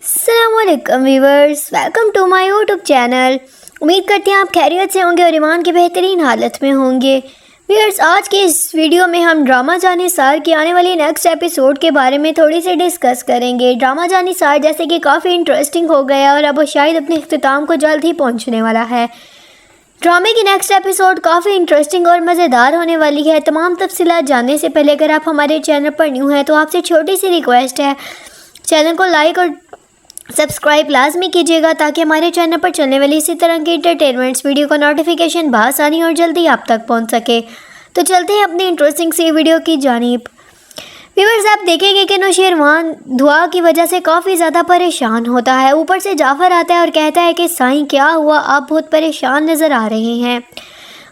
अस्सलाम वालेकुम viewers, welcome to my YouTube channel. उम्मीद करते हैं आप खैरियत से होंगे और ईमान की बेहतरीन हालत में होंगे। व्यूवर्स, आज के इस वीडियो में हम ड्रामा जानिसार की आने वाली नेक्स्ट एपिसोड के बारे में थोड़ी सी डिस्कस करेंगे। ड्रामा जानिसार जैसे कि काफ़ी इंटरेस्टिंग हो गया और अब वो शायद अपने इख्तिताम को जल्द ही पहुँचने वाला है। ड्रामे की नेक्स्ट एपिसोड काफ़ी इंटरेस्टिंग और मज़ेदार होने वाली है। तमाम तफसीलात जानने से पहले अगर आप हमारे चैनल पर न्यू हैं तो आपसे छोटी सी रिक्वेस्ट है, चैनल को लाइक और सब्सक्राइब लाजमी कीजिएगा ताकि हमारे चैनल पर चलने वाली इसी तरह की एंटरटेनमेंट्स वीडियो का नोटिफिकेशन बआसानी और जल्दी आप तक पहुंच सके। तो चलते हैं अपनी इंटरेस्टिंग सी वीडियो की जानिब। व्यूअर्स, आप देखेंगे कि नौशेरवान दुआ की वजह से काफ़ी ज़्यादा परेशान होता है। ऊपर से जाफ़र आता है और कहता है कि साईं क्या हुआ, आप बहुत परेशान नज़र आ रहे हैं।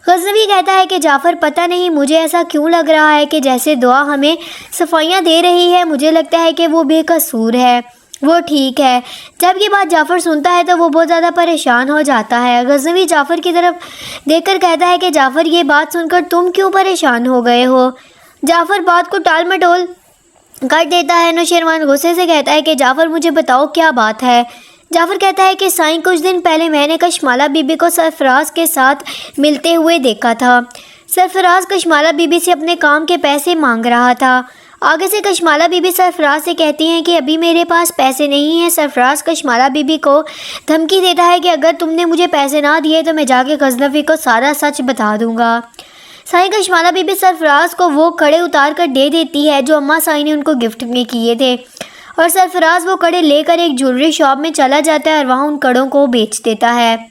गज़नवी कहता है कि जाफ़र पता नहीं मुझे ऐसा क्यों लग रहा है कि जैसे दुआ हमें सफाइयाँ दे रही है, मुझे लगता है कि वो बेकसूर है, वो ठीक है। जब ये बात जाफ़र सुनता है तो वो बहुत ज़्यादा परेशान हो जाता है। गज़नवी जाफ़र की तरफ देखकर कहता है कि जाफ़र ये बात सुनकर तुम क्यों परेशान हो गए हो। जाफ़र बात को टाल मटोल कर देता है। नौशेरवान गुस्से से कहता है कि जाफ़र मुझे बताओ क्या बात है। जाफ़र कहता है कि साईं कुछ दिन पहले मैंने कशमाला बीबी को सरफराज के साथ मिलते हुए देखा था। सरफराज कशमाला बीबी से अपने काम के पैसे मांग रहा था। आगे से कशमाला बीबी सरफराज से कहती हैं कि अभी मेरे पास पैसे नहीं हैं। सरफराज कशमाला बीबी को धमकी देता है कि अगर तुमने मुझे पैसे ना दिए तो मैं जाके गज़नवी को सारा सच बता दूंगा। साईं कशमाला बीबी सरफराज को वो कड़े उतार कर दे देती है जो अम्मा साईं ने उनको गिफ्ट में किए थे, और सरफराज वो कड़े लेकर एक ज्वेलरी शॉप में चला जाता है और वहाँ उन कड़ों को बेच देता है।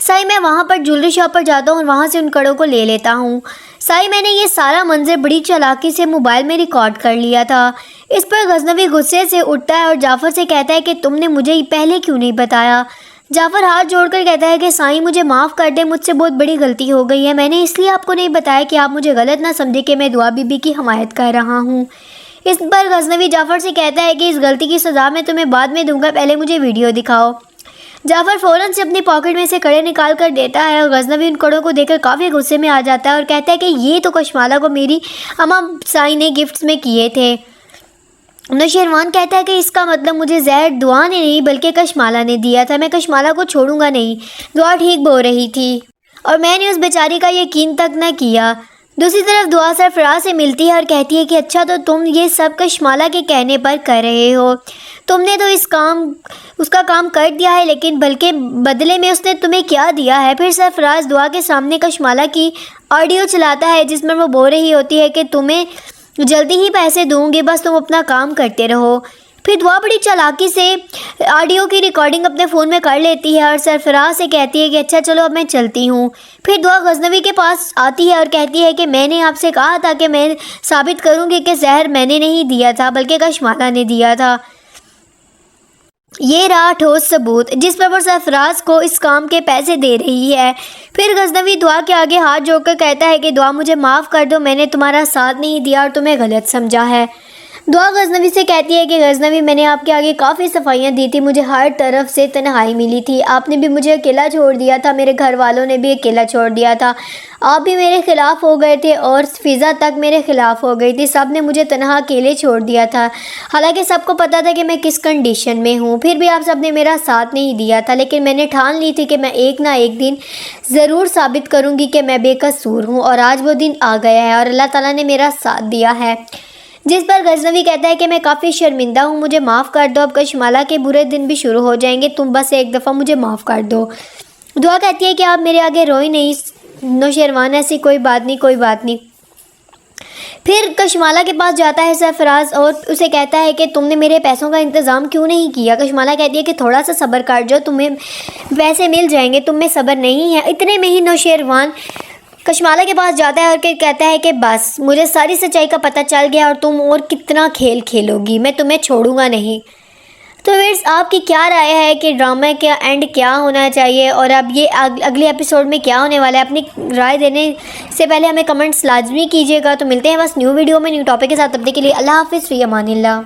साईं, मैं वहाँ पर ज्वेलरी शॉप पर जाता हूँ और वहाँ से उन कड़ों को ले लेता हूँ। साईं, मैंने ये सारा मंजर बड़ी चालाकी से मोबाइल में रिकॉर्ड कर लिया था। इस पर गज़नवी गुस्से से उठता है और जाफ़र से कहता है कि तुमने मुझे पहले क्यों नहीं बताया। जाफ़र हाथ जोड़कर कहता है कि साईं मुझे माफ़ कर दे, मुझसे बहुत बड़ी गलती हो गई है। मैंने इसलिए आपको नहीं बताया कि आप मुझे गलत ना समझे कि मैं दुआ बीबी की हमायत कर रहा हूँ। इस पर गज़नवी जाफ़र से कहता है कि इस गलती की सज़ा मैं तुम्हें बाद में दूंगा, पहले मुझे वीडियो दिखाओ। जाफ़र फ़ौरन से अपनी पॉकेट में से कड़े निकाल कर देता है और गज़नवी उन कड़ों को देखकर काफ़ी गुस्से में आ जाता है और कहता है कि ये तो कशमाला को मेरी अम्मा साईं ने गिफ्ट्स में किए थे। नौशेरवान कहता है कि इसका मतलब मुझे ज़हर दुआ ने नहीं बल्कि कशमाला ने दिया था। मैं कशमाला को छोड़ूंगा नहीं, दुआ ठीक बोल रही थी और मैंने उस बेचारी का यकीन तक न किया। दूसरी तरफ दुआ सरफराज से मिलती है और कहती है कि अच्छा, तो तुम ये सब कशमाला के कहने पर कर रहे हो। तुमने तो उसका काम कर दिया है, लेकिन बल्कि बदले में उसने तुम्हें क्या दिया है। फिर सरफराज दुआ के सामने कशमाला की ऑडियो चलाता है जिसमें वो बोल रही होती है कि तुम्हें जल्दी ही पैसे दूंगी, बस तुम अपना काम करते रहो। फिर दुआ बड़ी चालाकी से ऑडियो की रिकॉर्डिंग अपने फ़ोन में कर लेती है और सरफराज से कहती है कि अच्छा चलो अब मैं चलती हूँ। फिर दुआ गज़नवी के पास आती है और कहती है कि मैंने आपसे कहा था कि मैं साबित करूँगी कि ज़हर मैंने नहीं दिया था बल्कि कशमाला ने दिया था। ये रहा ठोस सबूत जिस पर वो सरफराज को इस काम के पैसे दे रही है। फिर गज़नवी दुआ के आगे हाथ जोड़कर कहता है कि दुआ मुझे माफ़ कर दो, मैंने तुम्हारा साथ नहीं दिया और तुम्हें गलत समझा है। दुआ गज़नवी से कहती है कि गज़नवी, मैंने आपके आगे काफ़ी सफाइयाँ दी थी, मुझे हर तरफ से तन्हाई मिली थी, आपने भी मुझे अकेला छोड़ दिया था, मेरे घर वालों ने भी अकेला छोड़ दिया था, आप भी मेरे ख़िलाफ़ हो गए थे और फ़िज़ा तक मेरे ख़िलाफ़ हो गई थी, सब ने मुझे तन्हा अकेले छोड़ दिया था। हालांकि सबको पता था कि मैं किस कंडीशन में हूँ, फिर भी आप सब ने मेरा साथ नहीं दिया था, लेकिन मैंने ठान ली थी कि मैं एक ना एक दिन ज़रूर साबित करूँगी कि मैं बेकसूर हूँ, और आज वो दिन आ गया है और अल्लाह ताला ने मेरा साथ दिया है। जिस पर गज़नवी कहता है कि मैं काफ़ी शर्मिंदा हूँ, मुझे माफ़ कर दो, अब कशमाला के बुरे दिन भी शुरू हो जाएंगे, तुम बस एक दफ़ा मुझे माफ़ कर दो। दुआ कहती है कि आप मेरे आगे रोई नहीं। नौशेरवान, ऐसी कोई बात नहीं, कोई बात नहीं। फिर कशमाला के पास जाता है सरफराज और उसे कहता है कि तुमने मेरे पैसों का इंतज़ाम क्यों नहीं किया। कशमाला कहती है कि थोड़ा सा सब्र कर जाओ, तुम्हें पैसे मिल जाएंगे, तुम में सब्र नहीं है। इतने में ही नौशेरवान कशमाला के पास जाता है और कहता है कि बस मुझे सारी सच्चाई का पता चल गया और तुम और कितना खेल खेलोगी, मैं तुम्हें छोड़ूंगा नहीं। तो व्यूअर्स, आपकी क्या राय है कि ड्रामा का एंड क्या होना चाहिए और अब ये अगले एपिसोड में क्या होने वाला है? अपनी राय देने से पहले हमें कमेंट्स लाजमी कीजिएगा। तो मिलते हैं बस न्यू वीडियो में न्यू टॉपिक के साथ, तब तक के लिए अल्लाह हाफिज़, फ़ी अमानिल्लाह।